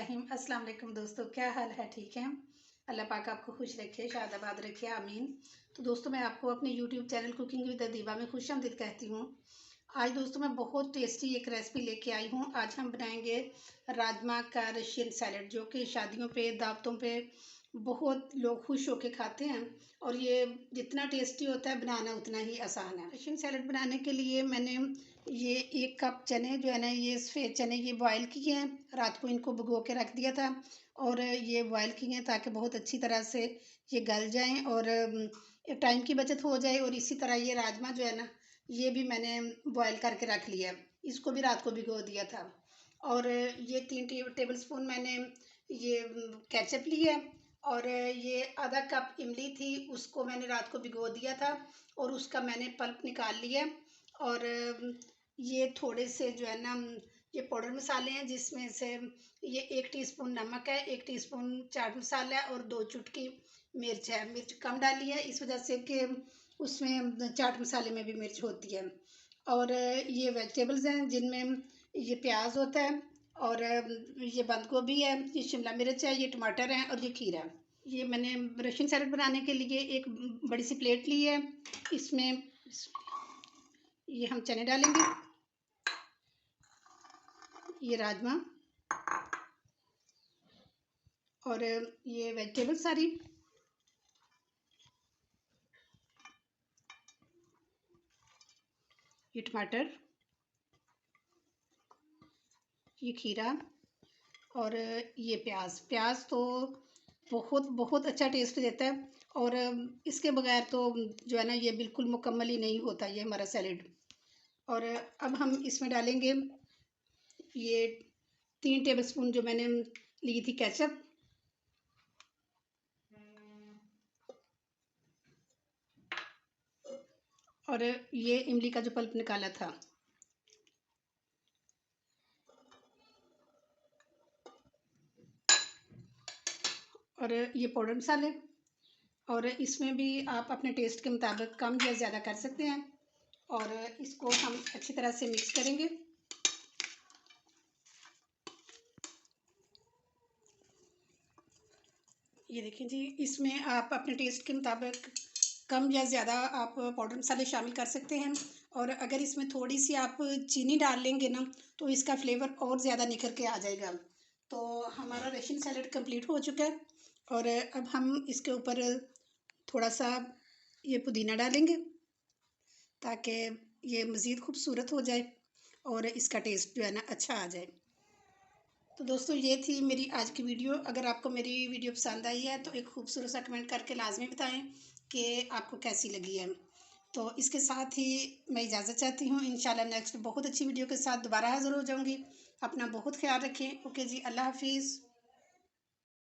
बिस्मिल्लाहिर्रहमानिर्रहीम। अस्सलाम वालेकुम दोस्तों, क्या हाल है? ठीक है। अल्लाह पाक आपको खुश रखे, शादाबाद रखे, आमीन। तो दोस्तों, मैं आपको अपने यूट्यूब चैनल कुकिंग विद दीबा में खुशामदीद कहती हूँ। आज दोस्तों मैं बहुत टेस्टी एक रेसिपी लेके आई हूँ। आज हम बनाएंगे राजमा का रशियन सैलड, जो कि शादियों पे, दावतों पे बहुत लोग खुश होके खाते हैं। और ये जितना टेस्टी होता है, बनाना उतना ही आसान है। रशियन सैलड बनाने के लिए मैंने ये 1 कप चने जो है ना, ये सफ़ेद चने ये बॉयल किए हैं। रात को इनको भिगो के रख दिया था और ये बॉयल किए हैं ताकि बहुत अच्छी तरह से ये गल जाएं और टाइम की बचत हो जाए। और इसी तरह ये राजमा जो है ना, ये भी मैंने बॉयल करके रख लिया है। इसको भी रात को भिगो दिया था। और ये 3 टेबल स्पून मैंने ये केचप ली है। और ये आधा कप इमली थी, उसको मैंने रात को भिगो दिया था और उसका मैंने पल्प निकाल लिया। और ये थोड़े से जो है ना, ये पाउडर मसाले हैं, जिसमें से ये 1 टीस्पून नमक है, 1 टीस्पून चाट मसाला है और 2 चुटकी मिर्च है। मिर्च कम डाली है इस वजह से कि उसमें चाट मसाले में भी मिर्च होती है। और ये वेजिटेबल्स हैं, जिनमें ये प्याज होता है और ये बंद गोभी है, ये शिमला मिर्च है, ये टमाटर है और ये खीरा है। ये मैंने रशियन सैलड बनाने के लिए एक बड़ी सी प्लेट ली है। इसमें ये हम चने डालेंगे, ये राजमा और ये वेजिटेबल सारी, ये टमाटर, ये खीरा और ये प्याज। प्याज तो बहुत बहुत अच्छा टेस्ट देता है और इसके बगैर तो जो है ना, ये बिल्कुल मुकम्मल ही नहीं होता ये हमारा सैलेड। और अब हम इसमें डालेंगे ये 3 टेबलस्पून जो मैंने ली थी केचप, और ये इमली का जो पल्प निकाला था, और ये पाउडर मसाले। और इसमें भी आप अपने टेस्ट के मुताबिक कम या ज़्यादा कर सकते हैं। और इसको हम अच्छी तरह से मिक्स करेंगे। ये देखें जी, इसमें आप अपने टेस्ट के मुताबिक कम या ज़्यादा आप पाउडर मसाले शामिल कर सकते हैं। और अगर इसमें थोड़ी सी आप चीनी डाल लेंगे ना, तो इसका फ्लेवर और ज़्यादा निखर के आ जाएगा। तो हमारा रशियन सैलड कंप्लीट हो चुका है। और अब हम इसके ऊपर थोड़ा सा ये पुदीना डालेंगे ताकि ये मज़ीद खूबसूरत हो जाए और इसका टेस्ट जो है ना अच्छा आ जाए। तो दोस्तों, ये थी मेरी आज की वीडियो। अगर आपको मेरी वीडियो पसंद आई है तो एक खूबसूरत सा कमेंट करके लाजमी बताएं कि आपको कैसी लगी है। तो इसके साथ ही मैं इजाज़त चाहती हूँ। इंशाल्लाह नेक्स्ट बहुत अच्छी वीडियो के साथ दोबारा हाज़िर हो जाऊँगी। अपना बहुत ख्याल रखें। ओके जी, अल्लाह हाफिज़।